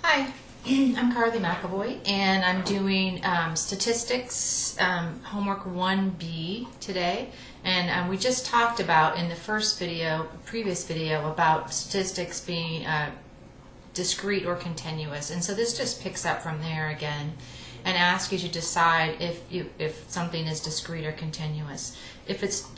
Hi, I'm Carly McAvoy, and I'm doing statistics homework 1B today. And we just talked about in the previous video, about statistics being discrete or continuous. And so this just picks up from there again and asks you to decide if something is discrete or continuous. If it's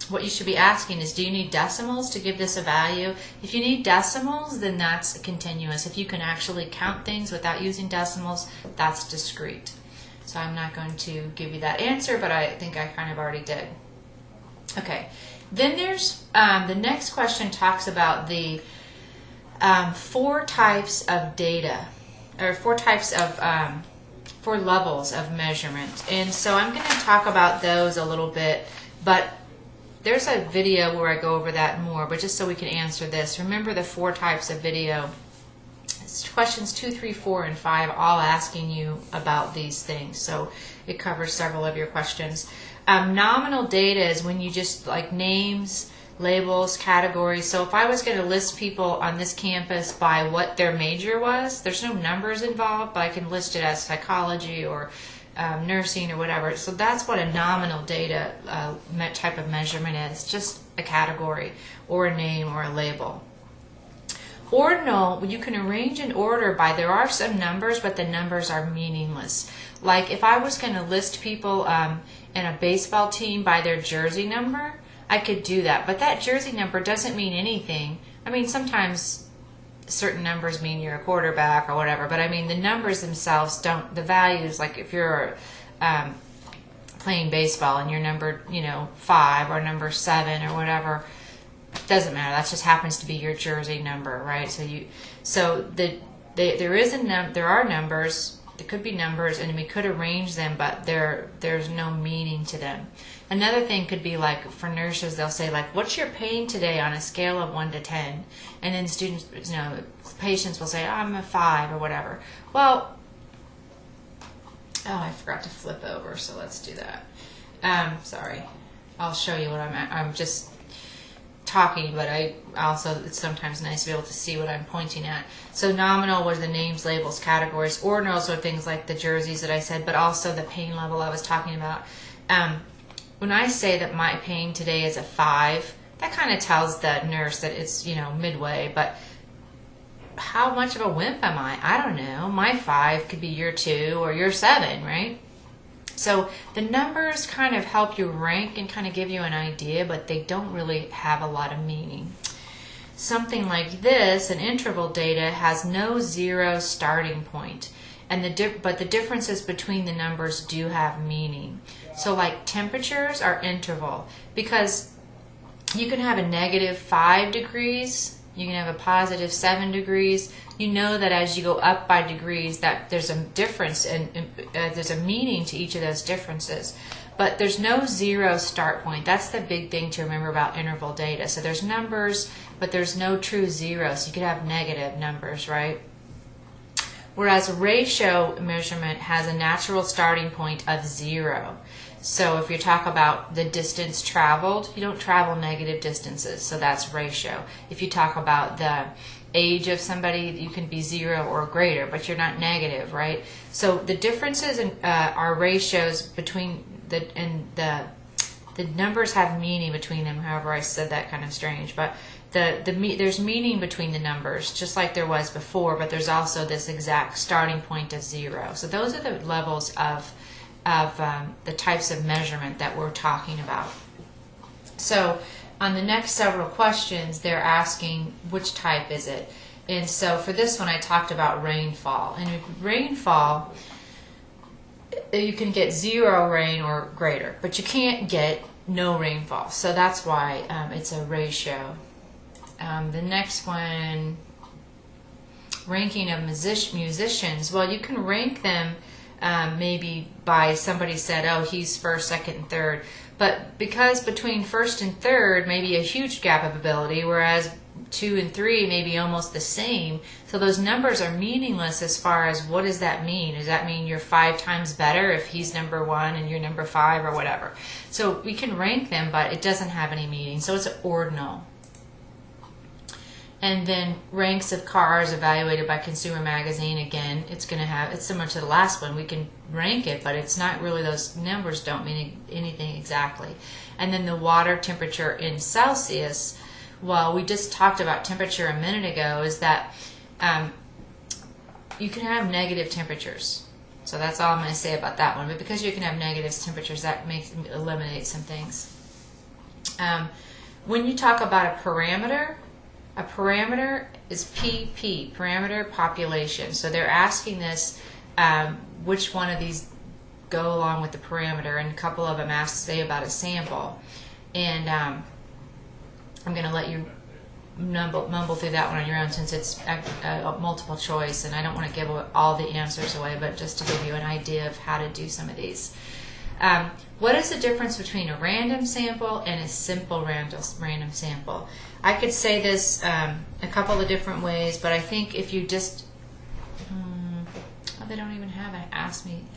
what you should be asking is, do you need decimals to give this a value? If you need decimals, then that's continuous. If you can actually count things without using decimals, that's discrete. So I'm not going to give you that answer, but I think I kind of already did. Okay, then there's the next question talks about the 4 types of data, or 4 levels of measurement. And so I'm going to talk about those a little bit, but there's a video where I go over that more, but just so we can answer this, remember the 4 types of video. It's questions 2, 3, 4, and 5, all asking you about these things. So it covers several of your questions. Nominal data is when you just like names, labels, categories. So if I was going to list people on this campus by what their major was, there's no numbers involved, but I can list it as psychology or nursing or whatever. So that's what a nominal data type of measurement is, just a category or a name or a label. Ordinal, you can arrange in order by, there are some numbers, but the numbers are meaningless. Like if I was going to list people in a baseball team by their jersey number, I could do that, but that jersey number doesn't mean anything. I mean, sometimes certain numbers mean you're a quarterback or whatever, but I mean the numbers themselves don't, the values, like if you're playing baseball and you're number 5 or number 7 or whatever, doesn't matter. That just happens to be your jersey number, right? There are numbers, there could be numbers, and we could arrange them, but there's no meaning to them. Another thing could be like for nurses, they'll say like, what's your pain today on a scale of 1 to 10? And then students, patients will say, oh, I'm a 5 or whatever. Well, I forgot to flip over, so let's do that. Sorry. I'll show you what I'm just talking, but it's sometimes nice to be able to see what I'm pointing at. So nominal was the names, labels, categories. Ordinals are things like the jerseys that I said, but also the pain level I was talking about. When I say that my pain today is a 5, that kind of tells the nurse that it's, midway, but how much of a wimp am I? I don't know. My 5 could be your 2 or your 7, right? So the numbers kind of help you rank and kind of give you an idea, but they don't really have a lot of meaning. Something like this, an interval data, has no 0 starting point, but the differences between the numbers do have meaning. So like temperatures are interval, because you can have a negative 5 degrees, you can have a positive 7 degrees. You know that as you go up by degrees, that there's a difference and there's a meaning to each of those differences. But there's no 0 start point. That's the big thing to remember about interval data. So there's numbers, but there's no true 0. So you could have negative numbers, right? Whereas a ratio measurement has a natural starting point of 0. So if you talk about the distance traveled, you don't travel negative distances, so that's ratio. If you talk about the age of somebody, you can be 0 or greater, but you're not negative, right? So the differences are ratios between the numbers have meaning between them. However, I said that kind of strange, but there's meaning between the numbers, just like there was before, but there's also this exact starting point of 0. So those are the levels of the types of measurement that we're talking about. So on the next several questions, they're asking which type is it. And so for this one, I talked about rainfall. And rainfall, you can get 0 rain or greater, but you can't get no rainfall. So that's why it's a ratio. The next one, ranking of musicians. Well, you can rank them maybe by somebody said, oh, he's first, second, and third. But because between first and third may be a huge gap of ability, whereas 2 and 3 may be almost the same. So those numbers are meaningless as far as what does that mean? Does that mean you're 5 times better if he's number 1 and you're number 5 or whatever? So we can rank them, but it doesn't have any meaning. So it's ordinal. And then ranks of cars evaluated by Consumer Magazine. Again, it's similar to the last one. We can rank it, but it's not really, those numbers don't mean anything exactly. And then the water temperature in Celsius, well, we just talked about temperature a minute ago, is that you can have negative temperatures. So that's all I'm going to say about that one. But because you can have negative temperatures, that eliminates some things. When you talk about a parameter is PP, parameter population. So they're asking this, which one of these go along with the parameter, and a couple of them say about a sample. And I'm going to let you mumble through that one on your own, since it's a multiple choice, and I don't want to give all the answers away, but just to give you an idea of how to do some of these. What is the difference between a random sample and a simple random sample? I could say this a couple of different ways, but I think if you just, they don't even have an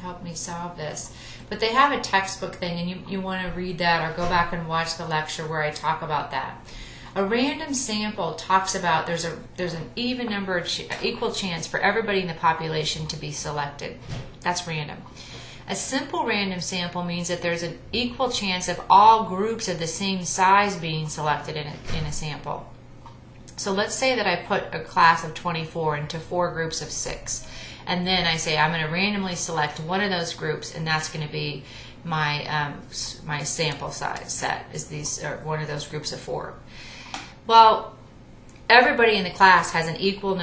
help me solve this, but they have a textbook thing, and you want to read that or go back and watch the lecture where I talk about that. A random sample talks about there's an even number of equal chance for everybody in the population to be selected. That's random. A simple random sample means that there's an equal chance of all groups of the same size being selected in a sample. So let's say that I put a class of 24 into 4 groups of 6, and then I say I'm going to randomly select one of those groups, and that's going to be my my sample size set, is these one of those groups of 4. Well, everybody in the class has an equal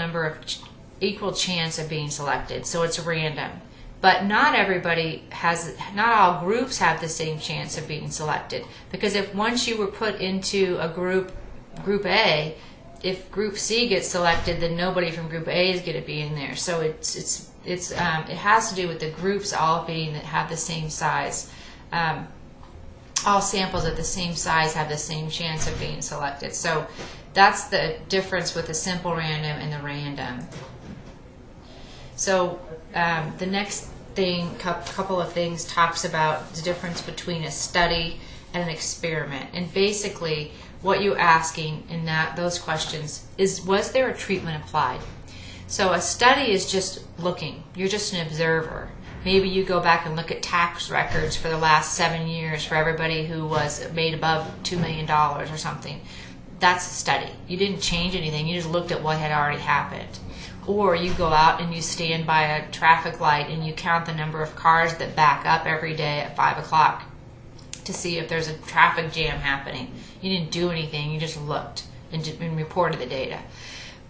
chance of being selected, so it's random. But not all groups have the same chance of being selected, because if once you were put into a group A, if group C gets selected, then nobody from group A is going to be in there. So it has to do with the groups all being that have the same size. All samples of the same size have the same chance of being selected. So that's the difference with the simple random and the random. So the next thing, couple of things, talks about the difference between a study and an experiment. And basically what you're asking in those questions is, was there a treatment applied? So a study is just looking. You're just an observer. Maybe you go back and look at tax records for the last 7 years for everybody who was made above $2 million or something. That's a study. You didn't change anything. You just looked at what had already happened. Or you go out and you stand by a traffic light and you count the number of cars that back up every day at 5 o'clock to see if there's a traffic jam happening. You didn't do anything. You just looked and reported the data.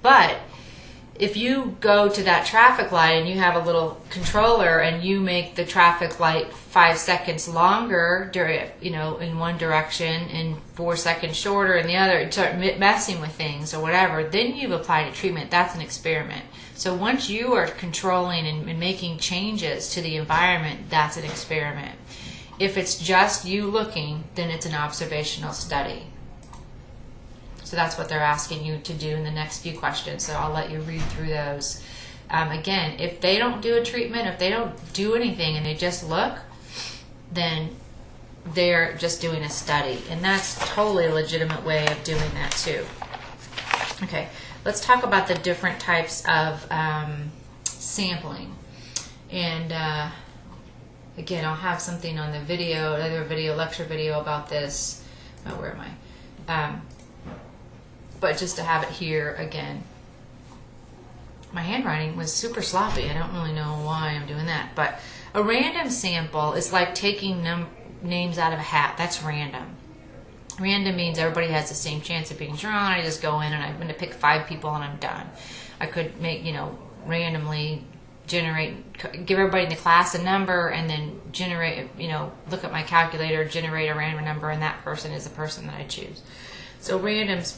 But if you go to that traffic light and you have a little controller and you make the traffic light 5 seconds longer in one direction and 4 seconds shorter in the other, you start messing with things or whatever, then you've applied a treatment. That's an experiment. So once you are controlling and making changes to the environment, that's an experiment. If it's just you looking, then it's an observational study. So that's what they're asking you to do in the next few questions. So I'll let you read through those. Again, if they don't do a treatment, if they don't do anything and they just look, then they're just doing a study. And that's totally a legitimate way of doing that too. Okay, let's talk about the different types of sampling. And again, I'll have something on the video, another lecture video about this. Oh, where am I? But just to have it here again. My handwriting was super sloppy. I don't really know why I'm doing that. But a random sample is like taking names out of a hat. That's random. Random means everybody has the same chance of being drawn. I just go in and I'm going to pick 5 people and I'm done. I could make, randomly give everybody in the class a number and then generate, look at my calculator, generate a random number, and that person is the person that I choose. So random's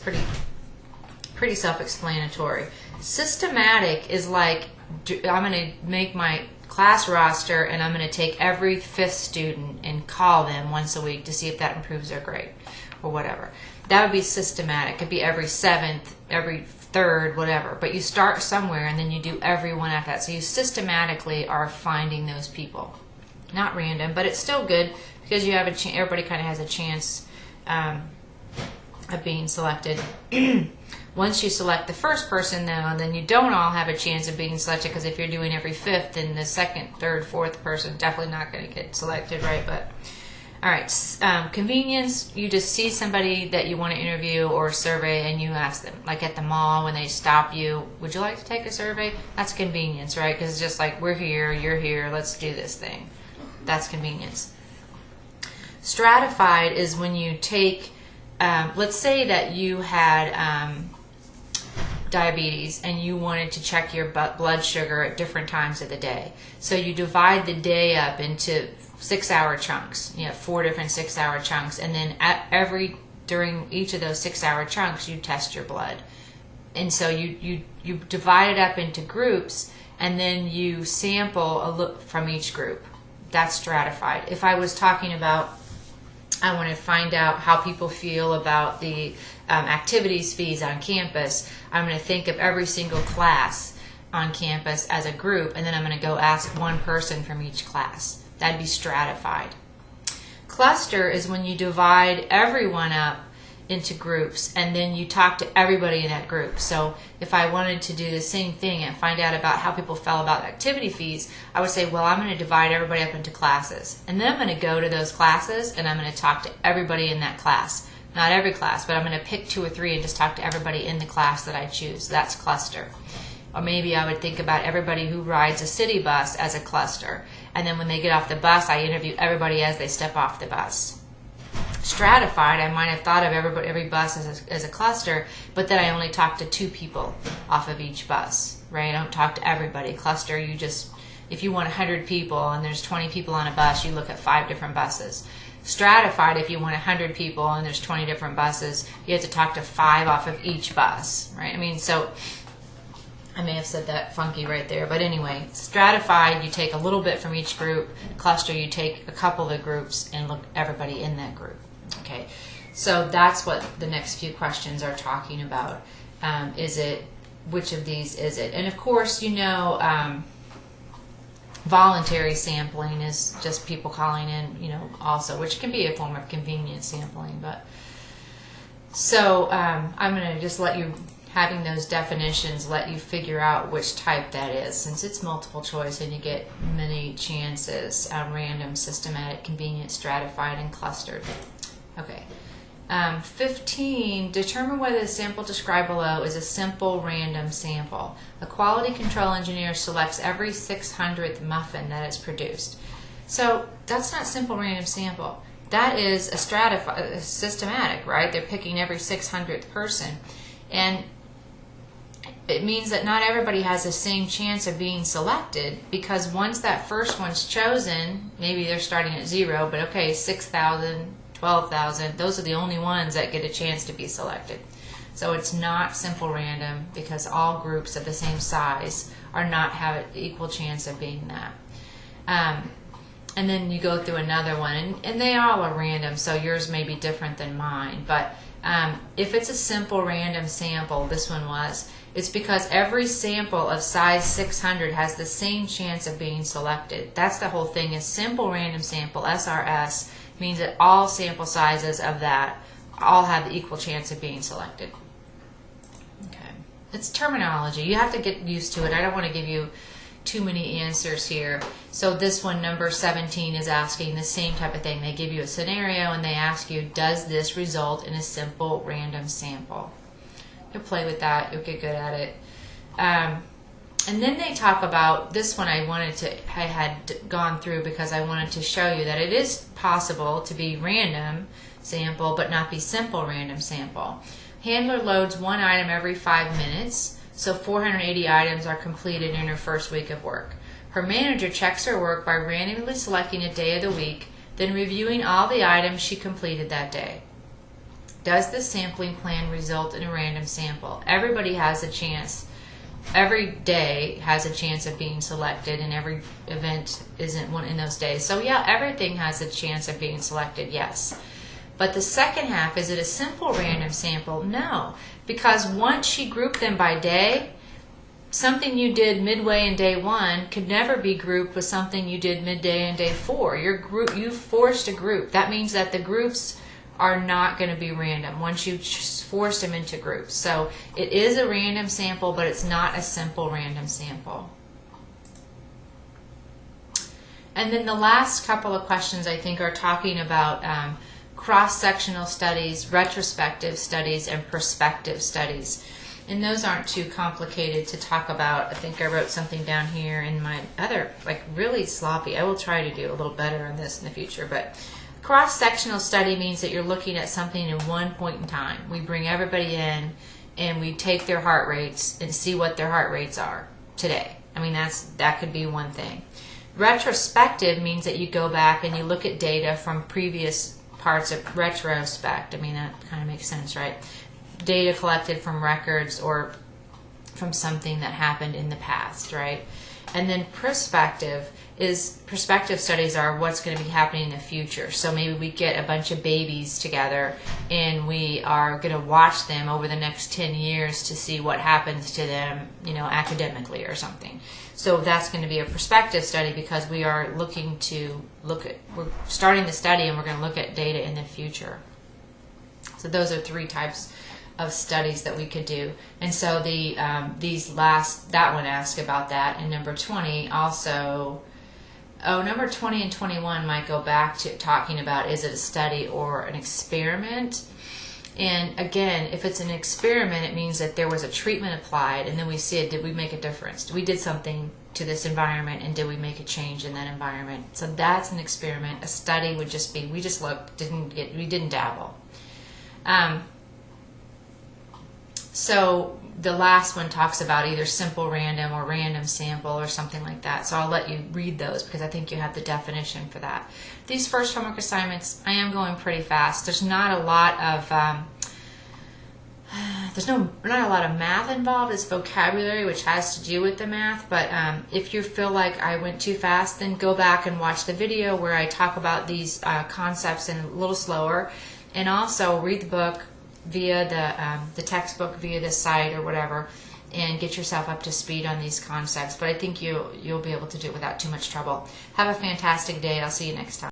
pretty self-explanatory. Systematic is like, I'm going to make my class roster and I'm going to take every 5th student and call them once a week to see if that improves their grade or whatever. That would be systematic. It could be every 7th, every 3rd, whatever. But you start somewhere and then you do every one after that. So you systematically are finding those people. Not random, but it's still good because you have everybody kind of has a chance of being selected. Once you select the first person, though, then you don't all have a chance of being selected, because if you're doing every fifth, then the second, third, fourth person definitely not going to get selected, right? But all right, convenience, you just see somebody that you want to interview or survey, and you ask them, like at the mall when they stop you, would you like to take a survey? That's convenience, right? Because it's just like, we're here, you're here, let's do this thing. That's convenience. Stratified is when you take, let's say that you had diabetes and you wanted to check your blood sugar at different times of the day. So you divide the day up into 6-hour chunks. You have 4 different 6-hour chunks, and then during each of those 6-hour chunks you test your blood. And so you divide it up into groups, and then you sample a look from each group. That's stratified. If I was talking about, I want to find out how people feel about the activities fees on campus, I'm going to think of every single class on campus as a group, and then I'm going to go ask one person from each class. That'd be stratified. Cluster is when you divide everyone up into groups, and then you talk to everybody in that group. So if I wanted to do the same thing and find out about how people felt about activity fees, I would say, well, I'm going to divide everybody up into classes. And then I'm going to go to those classes, and I'm going to talk to everybody in that class. Not every class, but I'm going to pick 2 or 3 and just talk to everybody in the class that I choose. That's cluster. Or maybe I would think about everybody who rides a city bus as a cluster. And then when they get off the bus, I interview everybody as they step off the bus. Stratified, I might have thought of every bus as a cluster, but then I only talk to 2 people off of each bus, right? I don't talk to everybody. Cluster, you just, if you want 100 people and there's 20 people on a bus, you look at 5 different buses. Stratified, if you want 100 people and there's 20 different buses, you have to talk to 5 off of each bus, right? I mean, so I may have said that funky right there, but anyway, stratified, you take a little bit from each group. Cluster, you take a couple of groups and look at everybody in that group. Okay, so that's what the next few questions are talking about. Which of these is it? And of course, you know, voluntary sampling is just people calling in, you know, also, which can be a form of convenience sampling. But so I'm going to just let you, having those definitions, let you figure out which type that is, since it's multiple choice and you get many chances: random, systematic, convenient, stratified, and clustered. Okay. 15, determine whether the sample described below is a simple random sample. A quality control engineer selects every 600th muffin that is produced. So that's not simple random sample. That is a systematic, right? They're picking every 600th person. And it means that not everybody has the same chance of being selected, because once that first one's chosen, maybe they're starting at 0, but okay, 6,000, 12,000, those are the only ones that get a chance to be selected. So it's not simple random, because all groups of the same size are not have an equal chance of being that. And then you go through another one, and they all are random, so yours may be different than mine. But if it's a simple random sample, this one was, it's because every sample of size 600 has the same chance of being selected. That's the whole thing. A simple random sample, SRS, means that all sample sizes of that all have the equal chance of being selected. Okay. It's terminology. You have to get used to it. I don't want to give you too many answers here. So this one, number 17, is asking the same type of thing. They give you a scenario and they ask you, does this result in a simple random sample? You'll play with that. You'll get good at it. And then they talk about, this one I had gone through because I wanted to show you that it is possible to be random sample but not be simple random sample. Handler loads one item every 5 minutes, so 480 items are completed in her first week of work. Her manager checks her work by randomly selecting a day of the week, then reviewing all the items she completed that day. Does the sampling plan result in a random sample? Everybody has a chance. Every day has a chance of being selected, and every event isn't one in those days. So yeah, everything has a chance of being selected, yes. But the second half, is it a simple random sample? No, because once she grouped them by day, something you did midway in day 1 could never be grouped with something you did midday in day 4. You forced a group. That means that the groups are not going to be random once you force them into groups. So it is a random sample, but it's not a simple random sample. And then the last couple of questions, I think, are talking about cross-sectional studies, retrospective studies, and prospective studies. And those aren't too complicated to talk about. I think I wrote something down here in my other, like, really sloppy. I will try to do a little better on this in the future. But cross-sectional study means that you're looking at something in one point in time. We bring everybody in and we take their heart rates and see what their heart rates are today. I mean, that could be one thing. Retrospective means that you go back and you look at data from previous parts of retrospect. I mean, that kind of makes sense, right? Data collected from records or from something that happened in the past, right? And then prospective studies are what's going to be happening in the future. So maybe we get a bunch of babies together and we are going to watch them over the next 10 years to see what happens to them, you know, academically or something. So that's going to be a prospective study because we are looking to we're starting the study and we're going to look at data in the future. So those are three types of studies that we could do. And so that one asked about that, and number 20 also, number 20 and 21 might go back to talking about, is it a study or an experiment? And again, if it's an experiment, it means that there was a treatment applied and then we see it, did we make a difference? We did something to this environment and did we make a change in that environment? So that's an experiment. A study would just be, we just looked, we didn't dabble. So the last one talks about either simple random or random sample or something like that. So I'll let you read those because I think you have the definition for that. These first homework assignments, I am going pretty fast. There's not a lot of not a lot of math involved. It's vocabulary, which has to do with the math. But if you feel like I went too fast, then go back and watch the video where I talk about these concepts in a little slower, and also read the book via the textbook, via the site or whatever, and get yourself up to speed on these concepts. But I think you'll be able to do it without too much trouble. Have a fantastic day. I'll see you next time.